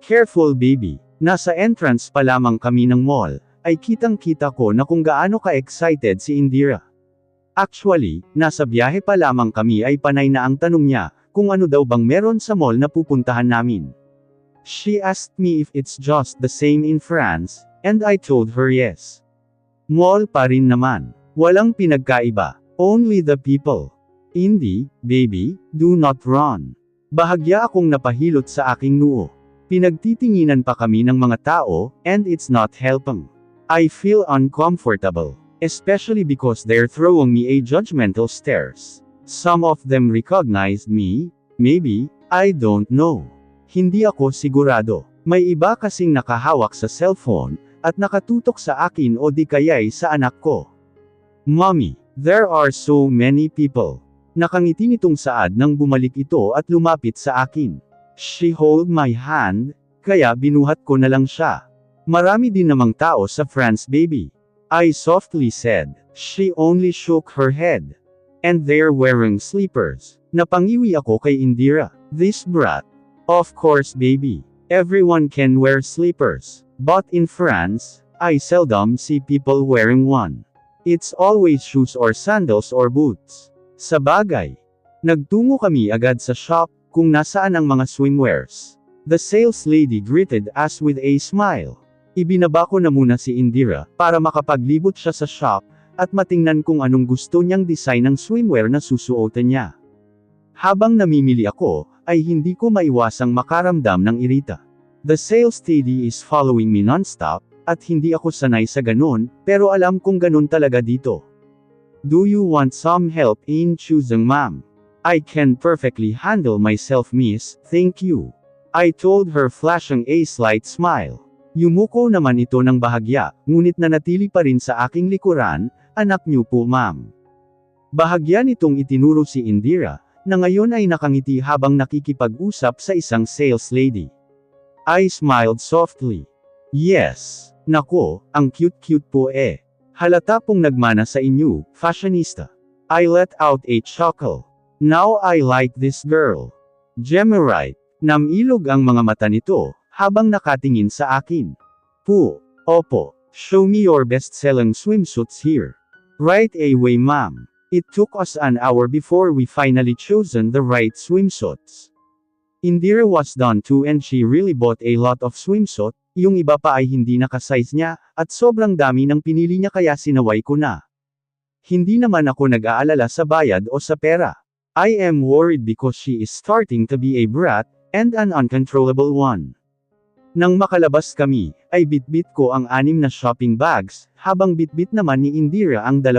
Careful baby. Nasa entrance pa lamang kami ng mall, ay kitang-kita ko na kung gaano ka-excited si Indira. Actually, nasa biyahe pa lamang kami ay panay na ang tanong niya, kung ano daw bang meron sa mall na pupuntahan namin. She asked me if it's just the same in France, and I told her yes. Mall pa rin naman. Walang pinagkaiba. Only the people. Hindi, baby, do not run. Bahagya akong napahilot sa aking noo. Pinagtitinginan pa kami ng mga tao, and it's not helping. I feel uncomfortable. Especially because they're throwing me a judgmental stares. Some of them recognized me, maybe, I don't know. Hindi ako sigurado. May iba kasing nakahawak sa cellphone, at nakatutok sa akin o di kaya'y sa anak ko. Mommy, there are so many people. Nakangiti nitong saad nang bumalik ito at lumapit sa akin. She hold my hand, kaya binuhat ko na lang siya. Marami din namang tao sa France baby. I softly said. She only shook her head. And they're wearing slippers. Napangiwi ako kay Indira. This brat. Of course baby. Everyone can wear slippers. But in France, I seldom see people wearing one. It's always shoes or sandals or boots. Sabagay. Nagtungo kami agad sa shop, kung nasaan ang mga swimwears. The sales lady greeted us with a smile. Ibinaba ko na muna si Indira, para makapaglibot siya sa shop, at matingnan kung anong gusto niyang design ng swimwear na susuotan niya. Habang namimili ako, ay hindi ko maiwasang makaramdam ng irita. The sales lady is following me non-stop, at hindi ako sanay sa ganun, pero alam kong ganun talaga dito. Do you want some help in choosing ma'am? I can perfectly handle myself miss, thank you. I told her flashing a slight smile. Yumuko naman ito ng bahagya, ngunit nanatili pa rin sa aking likuran, anak niyo po ma'am. Bahagya nitong itinuro si Indira, na ngayon ay nakangiti habang nakikipag-usap sa isang sales lady. I smiled softly. Yes, nako, ang cute-cute po eh. Halata pong nagmana sa inyo, fashionista. I let out a chuckle. Now I like this girl. Gemerite. Namilog ang mga mata nito, habang nakatingin sa akin. Opo, show me your best-selling swimsuits here. Right away ma'am. It took us an hour before we finally chosen the right swimsuits. Indira was done too and she really bought a lot of swimsuit, yung iba pa ay hindi nakasize niya, at sobrang dami ng pinili niya kaya sinaway ko na. Hindi naman ako nag-aalala sa bayad o sa pera. I am worried because she is starting to be a brat, and an uncontrollable one. Nang makalabas kami, ay bitbit ko ang 6 na shopping bags, habang bitbit naman ni Indira ang 2.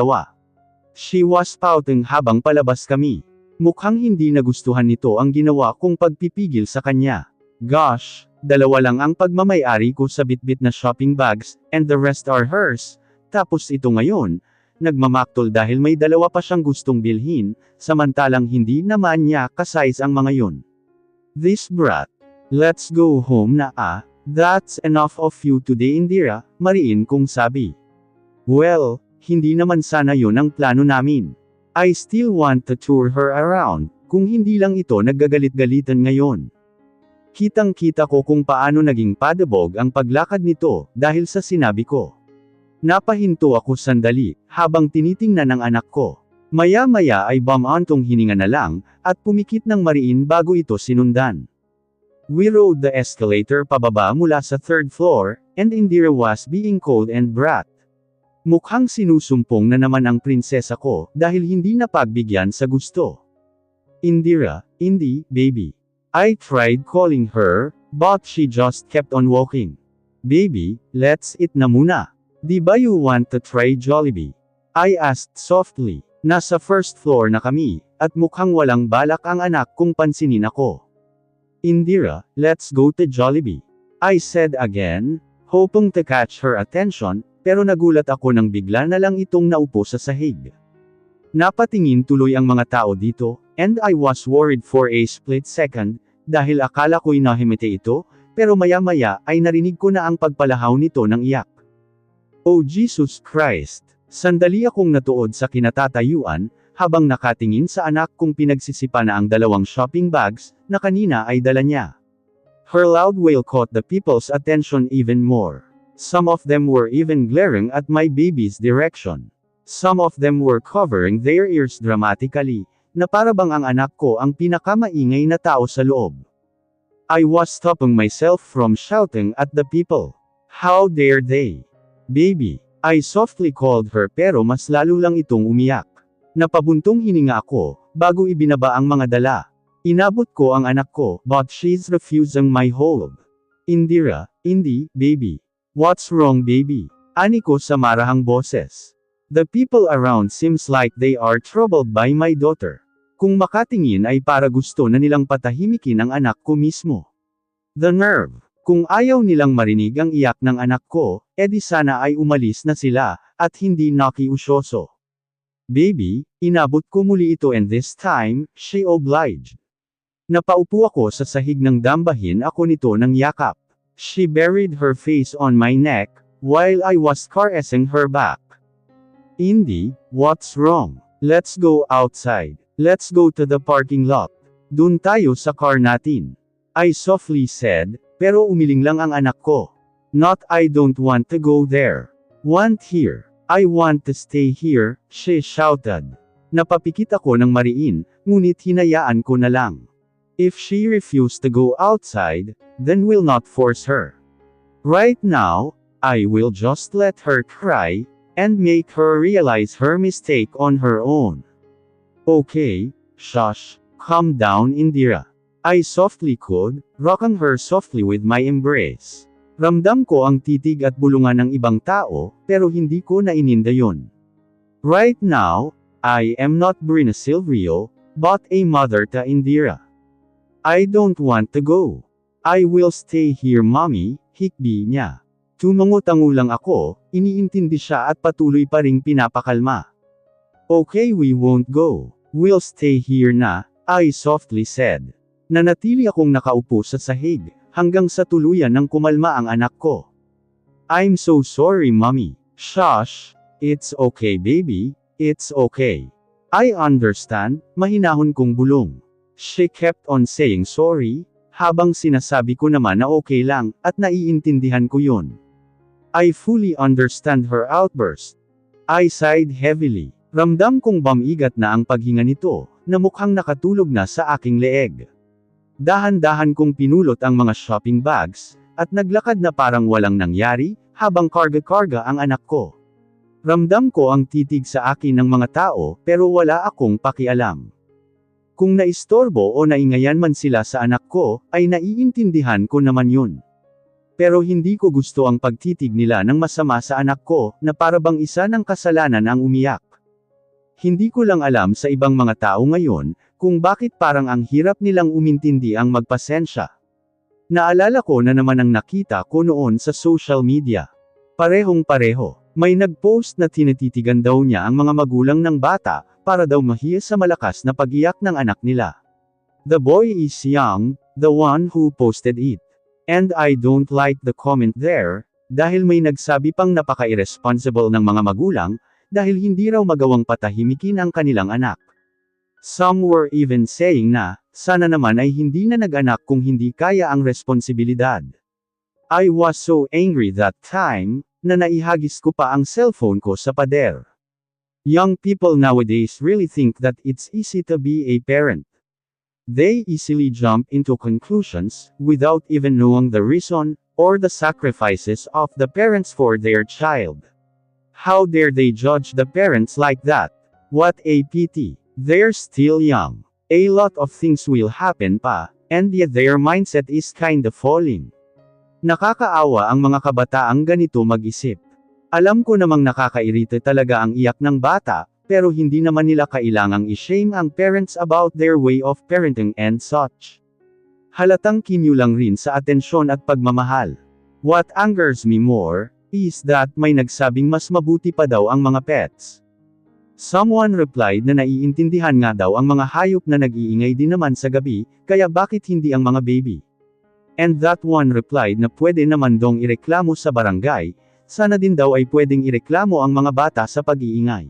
She was pouting habang palabas kami. Mukhang hindi nagustuhan nito ang ginawa kong pagpipigil sa kanya. Gosh, 2 lang ang pagmamay-ari ko sa bitbit na shopping bags, and the rest are hers. Tapos ito ngayon, nagmamaktol dahil may 2 pa siyang gustong bilhin, samantalang hindi naman niya kasize ang mga yun. This brat. Let's go home na that's enough of you today Indira, mariin kong sabi. Well, hindi naman sana yun ang plano namin. I still want to tour her around, kung hindi lang ito naggagalit-galitan ngayon. Kitang-kita ko kung paano naging padabog ang paglakad nito, dahil sa sinabi ko. Napahinto ako sandali, habang tinitingnan ng anak ko. Maya-maya ay bumantong hininga na lang, at pumikit ng mariin bago ito sinundan. We rode the escalator pababa mula sa 3rd floor, and Indira was being cold and brat. Mukhang sinusumpong na naman ang prinsesa ko, dahil hindi napagbigyan sa gusto. Indira, Indi, baby. I tried calling her, but she just kept on walking. Baby, let's eat na muna. Di ba you want to try Jollibee? I asked softly. Nasa 1st floor na kami, at mukhang walang balak ang anak kung pansinin ako. Indira, let's go to Jollibee. I said again, hoping to catch her attention, pero nagulat ako nang bigla na lang itong naupo sa sahig. Napatingin tuloy ang mga tao dito, and I was worried for a split second, dahil akala ko'y nahimite ito, pero maya-maya ay narinig ko na ang pagpalahaw nito ng iyak. Oh Jesus Christ! Sandali akong natuod sa kinatatayuan, habang nakatingin sa anak kong pinagsisipa na ang 2 shopping bags, na kanina ay dala niya. Her loud wail caught the people's attention even more. Some of them were even glaring at my baby's direction. Some of them were covering their ears dramatically, na para bang ang anak ko ang pinakamaingay na tao sa loob. I was stopping myself from shouting at the people. How dare they? Baby, I softly called her pero mas lalo lang itong umiyak. Napabuntong hininga ako, bago ibinaba ang mga dala. Inabot ko ang anak ko, but she's refusing my hold. Indira, hindi, baby. What's wrong baby? Ani ko sa marahang boses. The people around seems like they are troubled by my daughter. Kung makatingin ay para gusto na nilang patahimikin ang anak ko mismo. The nerve. Kung ayaw nilang marinig ang iyak ng anak ko, edi sana ay umalis na sila, at hindi nakiusyoso. Baby, inabot ko muli ito and this time, she obliged. Napaupo ako sa sahig ng dambahin ako nito ng yakap. She buried her face on my neck, while I was caressing her back. Indi, what's wrong? Let's go outside. Let's go to the parking lot. Dun tayo sa car natin. I softly said, pero umiling lang ang anak ko. Not I don't want to go there. Want here. I want to stay here, she shouted. Napapikit ako ng mariin, ngunit hinayaan ko na lang. If she refused to go outside, then we'll not force her. Right now, I will just let her cry, and make her realize her mistake on her own. Okay, shush, calm down Indira. I softly cooed, rocking her softly with my embrace. Ramdam ko ang titig at bulungan ng ibang tao, pero hindi ko naininda yun. Right now, I am not Brina Silvio, but a mother to Indira. I don't want to go. I will stay here mommy, hikbi niya. Tumango-tango lang ako, iniintindi siya at patuloy pa ring pinapakalma. Okay we won't go. We'll stay here na, I softly said. Nanatili akong nakaupo sa sahig, hanggang sa tuluyan ng kumalma ang anak ko. I'm so sorry mommy. Shush, it's okay baby, it's okay. I understand, mahinahon kong bulong. She kept on saying sorry, habang sinasabi ko naman na okay lang, at naiintindihan ko yun. I fully understand her outburst. I sighed heavily. Ramdam kong bamigat na ang paghinga nito, na mukhang nakatulog na sa aking leeg. Dahan-dahan kong pinulot ang mga shopping bags, at naglakad na parang walang nangyari, habang karga-karga ang anak ko. Ramdam ko ang titig sa akin ng mga tao, pero wala akong pakialam. Kung naistorbo o naingayan man sila sa anak ko, ay naiintindihan ko naman yun. Pero hindi ko gusto ang pagtitig nila ng masama sa anak ko, na para bang isa ng kasalanan ang umiyak. Hindi ko lang alam sa ibang mga tao ngayon, kung bakit parang ang hirap nilang umintindi ang magpasensya. Naalala ko na naman ang nakita ko noon sa social media. Parehong-pareho. May nag-post na tinititigan daw niya ang mga magulang ng bata, para daw mahiya sa malakas na pag-iyak ng anak nila. The boy is young, the one who posted it. And I don't like the comment there, dahil may nagsabi pang napaka-irresponsible ng mga magulang, dahil hindi raw magawang patahimikin ang kanilang anak. Some were even saying na, sana naman ay hindi na nag-anak kung hindi kaya ang responsibilidad. I was so angry that time, na naihagis ko pa ang cellphone ko sa pader. Young people nowadays really think that it's easy to be a parent. They easily jump into conclusions, without even knowing the reason, or the sacrifices of the parents for their child. How dare they judge the parents like that? What a pity. They're still young. A lot of things will happen pa, and yet their mindset is kinda falling. Nakakaawa ang mga kabataang ganito mag-isip. Alam ko namang nakakairita talaga ang iyak ng bata, pero hindi naman nila kailangang i-shame ang parents about their way of parenting and such. Halatang kinyulang rin sa atensyon at pagmamahal. What angers me more, is that may nagsabing mas mabuti pa daw ang mga pets. Someone replied na naiintindihan nga daw ang mga hayop na nag-iingay din naman sa gabi, kaya bakit hindi ang mga baby? And that one replied na pwede naman dong ireklamo sa barangay, sana din daw ay pwedeng ireklamo ang mga bata sa pag-iingay.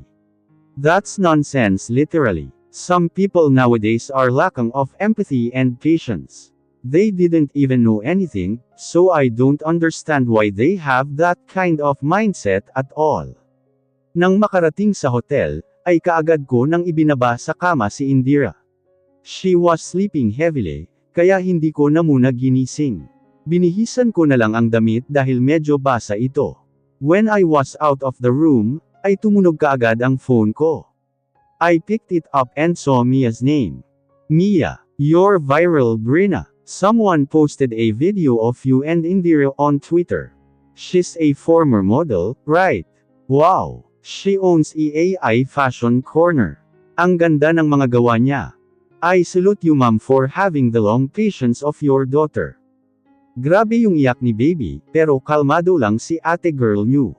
That's nonsense literally. Some people nowadays are lacking of empathy and patience. They didn't even know anything, so I don't understand why they have that kind of mindset at all. Nang makarating sa hotel, ay kaagad ko nang ibinaba sa kama si Indira. She was sleeping heavily, kaya hindi ko na muna ginising. Binihisan ko na lang ang damit dahil medyo basa ito. When I was out of the room, ay tumunog kaagad ang phone ko. I picked it up and saw Mia's name. Mia, you're viral, Brina. Someone posted a video of you and Indira on Twitter. She's a former model, right? Wow! She owns EAI Fashion Corner. Ang ganda ng mga gawa niya. I salute you, ma'am, for having the long patience of your daughter. Grabe yung iyak ni baby, pero kalmado lang si ate girl niyo.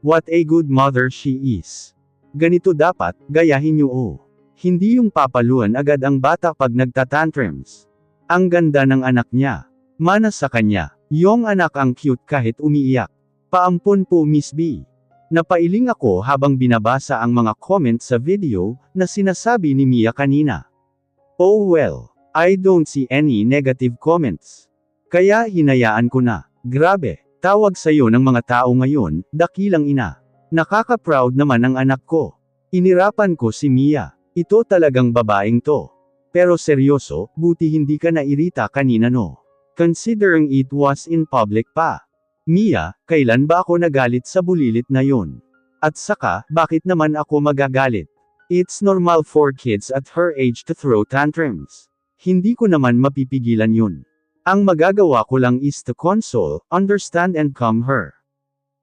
What a good mother she is. Ganito dapat, gayahin niyo oh. Hindi yung papaluan agad ang bata pag nagtatantrums. Ang ganda ng anak niya. Mana sa kanya. Yung anak ang cute kahit umiiyak. Paampun po, Miss B. Napailing ako habang binabasa ang mga comments sa video na sinasabi ni Mia kanina. Oh well, I don't see any negative comments. Kaya hinayaan ko na. Grabe, tawag sa'yo ng mga tao ngayon, dakilang ina. Nakaka-proud naman ang anak ko. Inirapan ko si Mia. Ito talagang babaeng to. Pero seryoso, buti hindi ka nairita kanina no. Considering it was in public pa. Mia, kailan ba ako nagalit sa bulilit na yon? At saka, bakit naman ako magagalit? It's normal for kids at her age to throw tantrums. Hindi ko naman mapipigilan yun. Ang magagawa ko lang is to console, understand and calm her.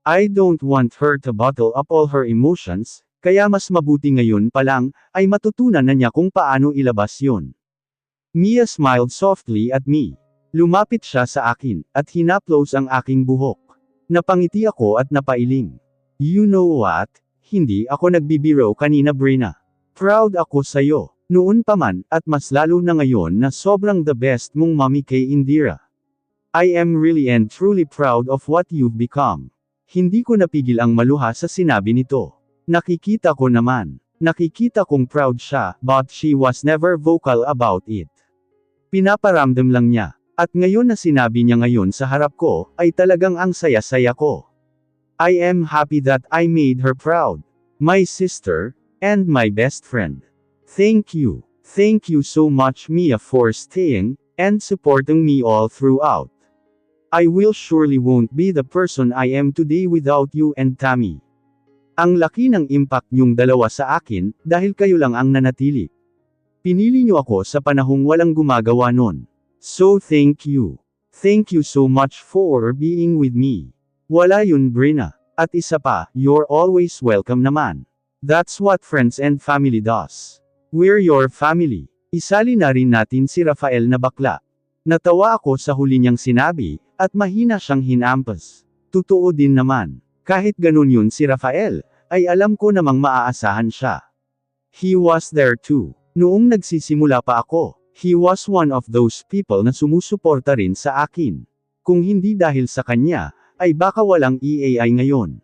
I don't want her to bottle up all her emotions, kaya mas mabuti ngayon pa lang, ay matutunan na niya kung paano ilabas yun. Mia smiled softly at me. Lumapit siya sa akin, at hinaplos ang aking buhok. Napangiti ako at napailing. You know what? Hindi ako nagbibiro kanina, Brina. Proud ako sa'yo. Noon pa man, at mas lalo na ngayon na sobrang the best mong mommy kay Indira. I am really and truly proud of what you've become. Hindi ko napigil ang maluha sa sinabi nito. Nakikita ko naman. Nakikita kong proud siya, but she was never vocal about it. Pinaparamdam lang niya. At ngayon na sinabi niya ngayon sa harap ko, ay talagang ang saya-saya ko. I am happy that I made her proud. My sister, and my best friend. Thank you. Thank you so much, Mia, for staying, and supporting me all throughout. I will surely won't be the person I am today without you and Tammy. Ang laki ng impact niyong dalawa sa akin, dahil kayo lang ang nanatili. Pinili niyo ako sa panahong walang gumagawa nun. So thank you. Thank you so much for being with me. Wala yun, Brina. At isa pa, you're always welcome naman. That's what friends and family does. We're your family. Isali na rin natin si Rafael na bakla. Natawa ako sa huli niyang sinabi, at mahina siyang hinampas. Totoo din naman. Kahit ganun yun si Rafael, ay alam ko namang maaasahan siya. He was there too. Noong nagsisimula pa ako, he was one of those people na sumusuporta rin sa akin. Kung hindi dahil sa kanya, ay baka walang EAI ngayon.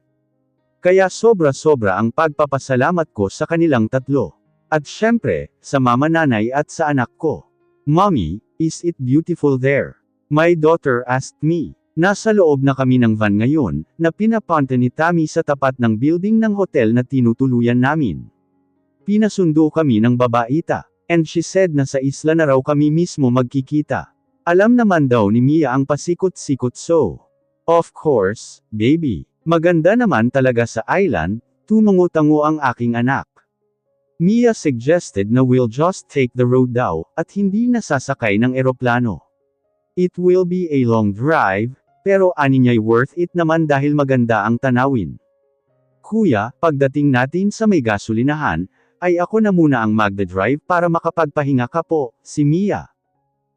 Kaya sobra-sobra ang pagpapasalamat ko sa kanilang tatlo. At syempre, sa mama, nanay at sa anak ko. Mommy, is it beautiful there? My daughter asked me. Nasa loob na kami ng van ngayon, na pinapunta ni Tammy sa tapat ng building ng hotel na tinutuluyan namin. Pinasundo kami ng babaita, and she said na sa isla na raw kami mismo magkikita. Alam naman daw ni Mia ang pasikot-sikot so. Of course, baby. Maganda naman talaga sa island, tumungo-tango ang aking anak. Mia suggested na we'll just take the road daw, at hindi nasasakay ng eroplano. It will be a long drive, pero ani niya'y worth it naman dahil maganda ang tanawin. Kuya, pagdating natin sa may gasolinahan, ay ako na muna ang magdadrive para makapagpahinga ka po, si Mia.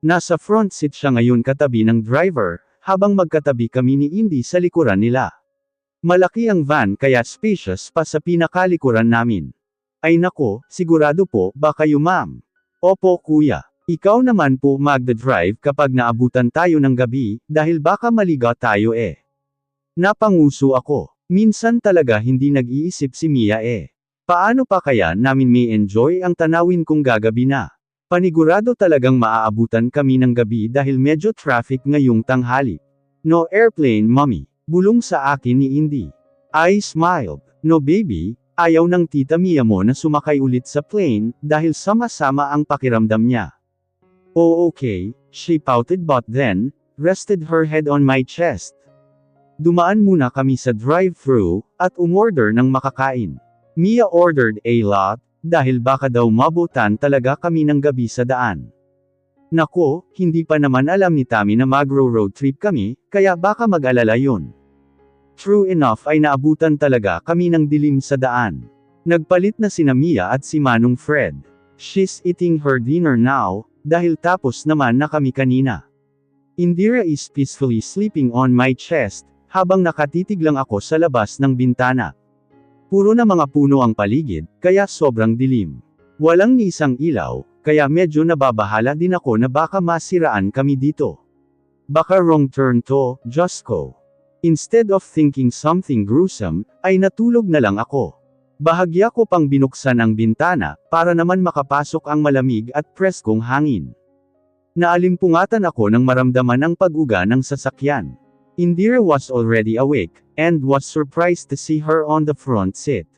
Nasa front seat siya ngayon katabi ng driver, habang magkatabi kami ni Indy sa likuran nila. Malaki ang van kaya spacious pa sa pinakalikuran namin. Ay nako, sigurado po, ba kayo ma'am? Opo kuya. Ikaw naman po magdadrive kapag naabutan tayo ng gabi, dahil baka maligaw tayo eh. Napanguso ako. Minsan talaga hindi nag-iisip si Mia eh. Paano pa kaya namin may enjoy ang tanawin kung gagabi na? Panigurado talagang maaabutan kami ng gabi dahil medyo traffic ngayong tanghali. No airplane, mommy. Bulong sa akin ni Indy. I smiled. No baby, ayaw ng tita Mia mo na sumakay ulit sa plane, dahil sama-sama ang pakiramdam niya. Oh okay, she pouted but then, rested her head on my chest. Dumaan muna kami sa drive-thru, at umorder ng makakain. Mia ordered a lot, dahil baka daw mabutan talaga kami ng gabi sa daan. Nako, hindi pa naman alam ni Tammy na magro-road trip kami, kaya baka mag-alala yun. True enough ay naabutan talaga kami ng dilim sa daan. Nagpalit na sina Mia at si Manong Fred. She's eating her dinner now, dahil tapos naman na kami kanina. Indira is peacefully sleeping on my chest, habang nakatitig lang ako sa labas ng bintana. Puro na mga puno ang paligid, kaya sobrang dilim. Walang ni isang ilaw, kaya medyo nababahala din ako na baka masiraan kami dito. Baka wrong turn to, Diyos ko. Instead of thinking something gruesome, ay natulog na lang ako. Bahagya ko pang binuksan ang bintana, para naman makapasok ang malamig at preskong hangin. Naalimpungatan ako nang maramdaman ang pag-uga ng sasakyan. Indira was already awake, and was surprised to see her on the front seat.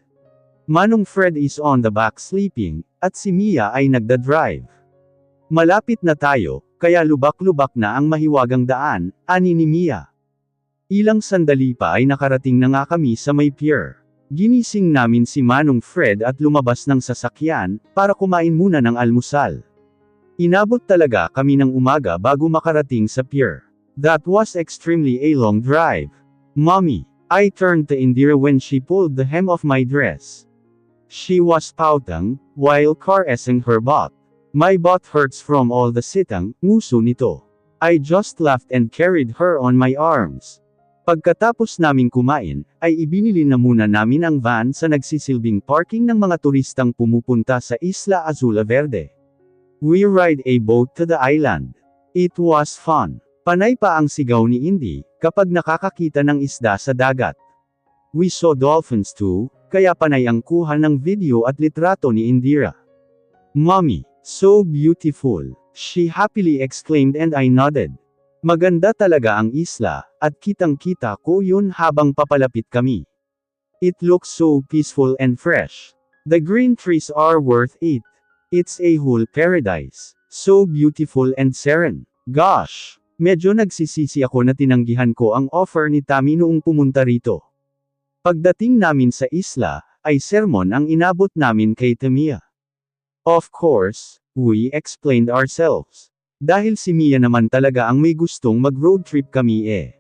Manong Fred is on the back sleeping, at si Mia ay nagda-drive. Malapit na tayo, kaya lubak-lubak na ang mahiwagang daan, ani ni Mia. Ilang sandali pa ay nakarating na nga kami sa may pier. Ginising namin si Manong Fred at lumabas ng sasakyan, para kumain muna ng almusal. Inabot talaga kami ng umaga bago makarating sa pier. That was extremely a long drive. Mommy, I turned to Indira when she pulled the hem of my dress. She was pouting, while caressing her butt. My butt hurts from all the sitang, nguso nito. I just laughed and carried her on my arms. Pagkatapos naming kumain, ay ibinili na muna namin ang van sa nagsisilbing parking ng mga turistang pumupunta sa Isla Azula Verde. We ride a boat to the island. It was fun. Panay pa ang sigaw ni Indy, kapag nakakakita ng isda sa dagat. We saw dolphins too, kaya panay ang kuha ng video at litrato ni Indira. Mommy, so beautiful, she happily exclaimed and I nodded. Maganda talaga ang isla, at kitang-kita ko yun habang papalapit kami. It looks so peaceful and fresh. The green trees are worth it. It's a whole paradise. So beautiful and serene. Gosh! Medyo nagsisisi ako na tinanggihan ko ang offer ni Tammy noong pumunta rito. Pagdating namin sa isla, ay sermon ang inabot namin kay Tamia. Of course, we explained ourselves. Dahil si Mia naman talaga ang may gustong mag-road trip kami eh.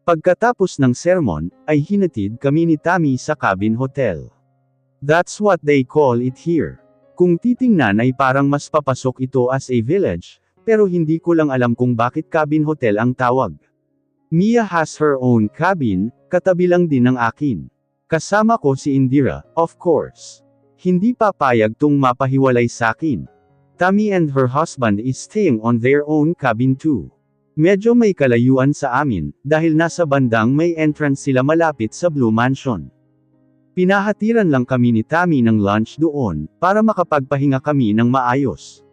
Pagkatapos ng sermon, ay hinatid kami ni Tammy sa cabin hotel. That's what they call it here. Kung titingnan ay parang mas papasok ito as a village, pero hindi ko lang alam kung bakit cabin hotel ang tawag. Mia has her own cabin, katabi lang din ng akin. Kasama ko si Indira, of course. Hindi papayag tung mapahiwalay sakin. Tammy and her husband is staying on their own cabin too. Medyo may kalayuan sa amin, dahil nasa bandang may entrance sila malapit sa Blue Mansion. Pinahatiran lang kami ni Tammy ng lunch doon, para makapagpahinga kami ng maayos.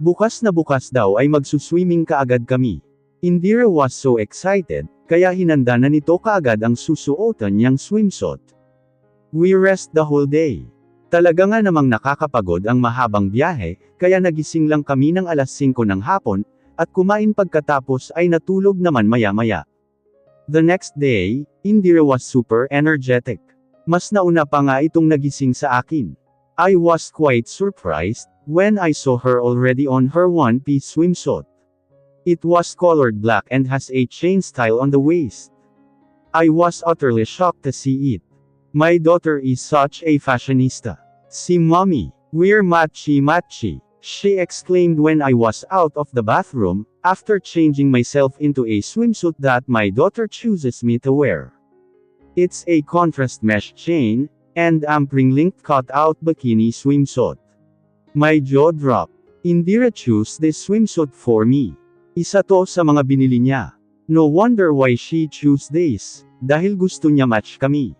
Bukas na bukas daw ay magsuswimming kaagad kami. Indira was so excited, kaya hinanda na nito kaagad ang susuotan niyang swimsuit. We rest the whole day. Talaga nga namang nakakapagod ang mahabang biyahe, kaya nagising lang kami ng alas 5 ng hapon, at kumain pagkatapos ay natulog naman maya-maya. The next day, Indira was super energetic. Mas nauna pa nga itong nagising sa akin. I was quite surprised, when I saw her already on her one-piece swimsuit. It was colored black and has a chain style on the waist. I was utterly shocked to see it. My daughter is such a fashionista. Si mommy, we're matchy-matchy, she exclaimed when I was out of the bathroom, after changing myself into a swimsuit that my daughter chooses me to wear. It's a contrast mesh chain, and ampering-linked cut-out bikini swimsuit. My jaw dropped. Indira chose this swimsuit for me. Isa to sa mga binili niya. No wonder why she chose this, dahil gusto niya match kami.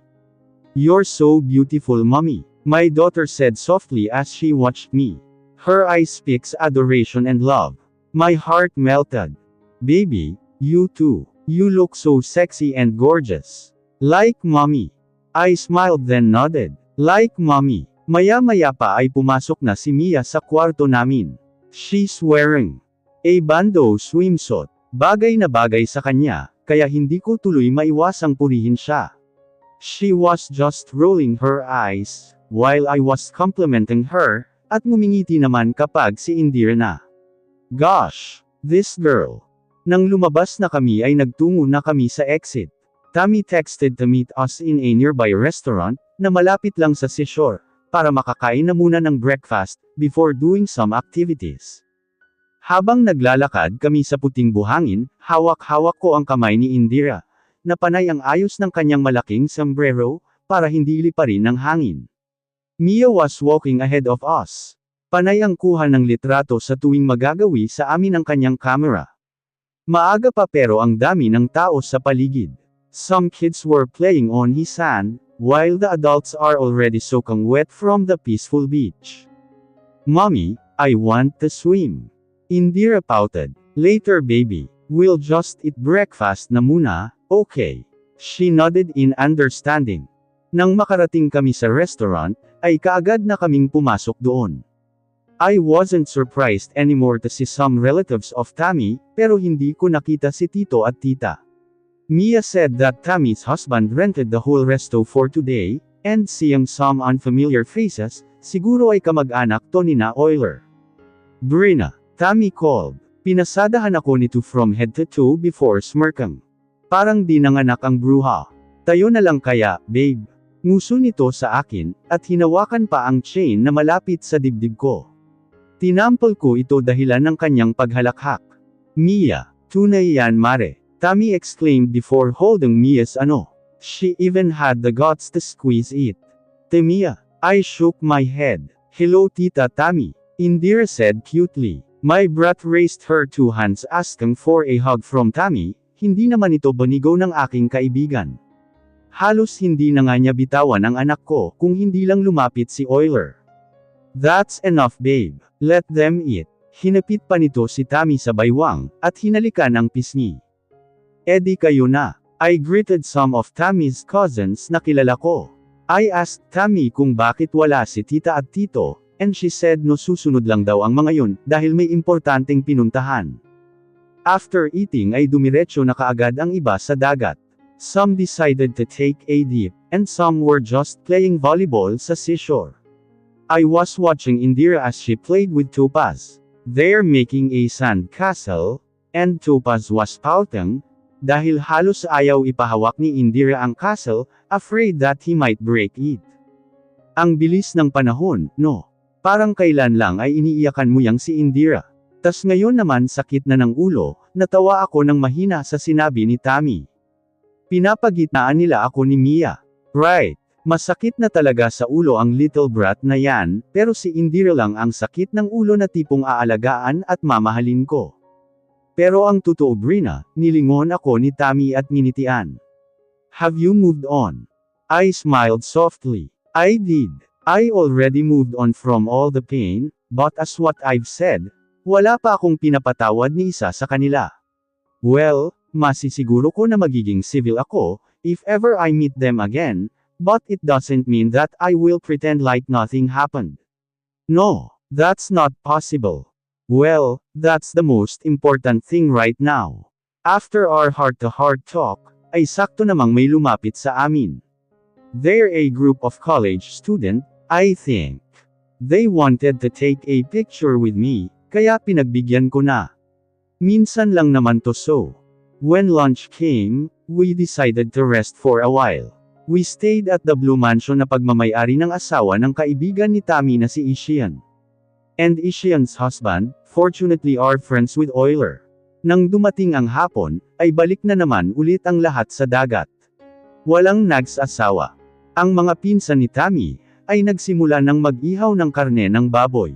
You're so beautiful mommy, my daughter said softly as she watched me. Her eyes speaks adoration and love. My heart melted. Baby, you too. You look so sexy and gorgeous. Like mommy. I smiled then nodded. Like mommy. Maya-maya pa ay pumasok na si Mia sa kwarto namin. She's wearing a bandeau swimsuit. Bagay na bagay sa kanya, kaya hindi ko tuloy maiwasang purihin siya. She was just rolling her eyes, while I was complimenting her, at ngumingiti naman kapag si Indira na. Gosh! This girl! Nang lumabas na kami ay nagtungo na kami sa exit. Tammy texted to meet us in a nearby restaurant, na malapit lang sa seashore, para makakain na muna ng breakfast, before doing some activities. Habang naglalakad kami sa puting buhangin, hawak-hawak ko ang kamay ni Indira, na panay ang ayos ng kanyang malaking sombrero, para hindi liparin ng hangin. Mia was walking ahead of us. Panay ang kuha ng litrato sa tuwing magagawi sa amin ang kanyang camera. Maaga pa pero ang dami ng tao sa paligid. Some kids were playing on his sand, while the adults are already soaking wet from the peaceful beach. Mommy, I want to swim. Indira pouted. Later baby, we'll just eat breakfast na muna, okay? She nodded in understanding. Nang makarating kami sa restaurant, ay kaagad na kaming pumasok doon. I wasn't surprised anymore to see some relatives of Tammy, pero hindi ko nakita si Tito at Tita. Mia said that Tammy's husband rented the whole resto for today, and seeing some unfamiliar faces, siguro ay kamag-anak to ni na Euler. Brina, Tammy called. Pinasadahan ako nito from head to toe before smirking. Parang di nanganak ang bruha. Tayo na lang kaya, babe. Nguso nito sa akin, at hinawakan pa ang chain na malapit sa dibdib ko. Tinampol ko ito dahilan ng kanyang paghalakhak. Mia, tunay yan mare. Tammy exclaimed before holding Mia's ano. She even had the guts to squeeze it. Mia, I shook my head. Hello Tita Tammy. Indira said cutely. My brat raised her two hands asking for a hug from Tammy, hindi naman ito banigaw ng aking kaibigan. Halos hindi na nga niya bitawan ang anak ko kung hindi lang lumapit si Euler. That's enough babe, let them eat. Hinapit pa nito si Tammy sa baywang, at hinalikan ang pisngi. Edi kayo na. I greeted some of Tammy's cousins na kilala ko. I asked Tammy kung bakit wala si Tita at Tito, and she said no susunod lang daw ang mga yun, dahil may importanteng pinuntahan. After eating ay dumiretso na kaagad ang iba sa dagat. Some decided to take a dip, and some were just playing volleyball sa seashore. I was watching Indira as she played with Topaz. They're making a sand castle, and Topaz was pouting, dahil halos ayaw ipahawak ni Indira ang castle, afraid that he might break it. Ang bilis ng panahon, no? Parang kailan lang ay iniiyakan mo yang si Indira. Tas ngayon naman sakit na ng ulo, natawa ako ng mahina sa sinabi ni Tammy. Pinapagitnaan nila ako ni Mia. Right. Masakit na talaga sa ulo ang little brat na yan, pero si Indira lang ang sakit ng ulo na tipong aalagaan at mamahalin ko. Pero ang totoo Brina, nilingon ako ni Tammy at nginitian. Have you moved on? I smiled softly. I did. I already moved on from all the pain, but as what I've said, wala pa akong pinapatawad ni isa sa kanila. Well, masisiguro ko na magiging civil ako, if ever I meet them again, but it doesn't mean that I will pretend like nothing happened. No, that's not possible. Well, that's the most important thing right now. After our heart-to-heart talk, ay sakto namang may lumapit sa amin. They're a group of college students, I think. They wanted to take a picture with me, kaya pinagbigyan ko na. Minsan lang naman to so. When lunch came, we decided to rest for a while. We stayed at the Blue Mansion na pagmamayari ng asawa ng kaibigan ni Tammy na si Ishian. And Ishian's husband, fortunately are friends with Euler. Nang dumating ang hapon, ay balik na naman ulit ang lahat sa dagat. Walang nags-asawa. Ang mga pinsan ni Tammy, ay nagsimula ng mag-ihaw ng karne ng baboy.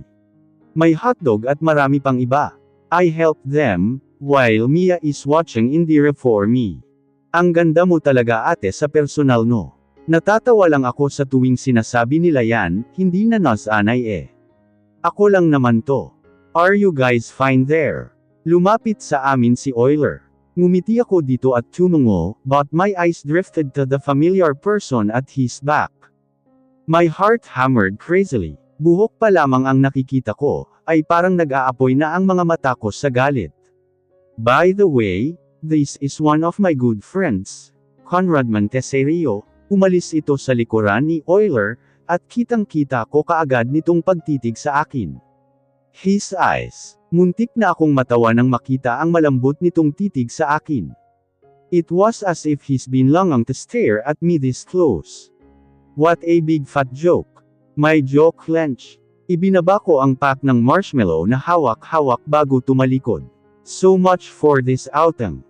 May hotdog at marami pang iba. I helped them, while Mia is watching Indira for me. Ang ganda mo talaga ate sa personal no. Natatawa lang ako sa tuwing sinasabi nila yan, hindi na nas anay eh. Ako lang naman to. Are you guys fine there? Lumapit sa amin si Euler. Ngumiti ako dito at tumungo, but my eyes drifted to the familiar person at his back. My heart hammered crazily. Buhok pa lamang ang nakikita ko, ay parang nag-aapoy na ang mga mata ko sa galit. By the way, this is one of my good friends, Conrad Montesserio. Umalis ito sa likuran ni Euler, at kitang-kita ko kaagad nitong pagtitig sa akin. His eyes. Muntik na akong matawa nang makita ang malambot nitong titig sa akin. It was as if he's been longing to stare at me this close. What a big fat joke. My jaw clenched. Ibinaba ko ang pack ng marshmallow na hawak-hawak bago tumalikod. So much for this outing.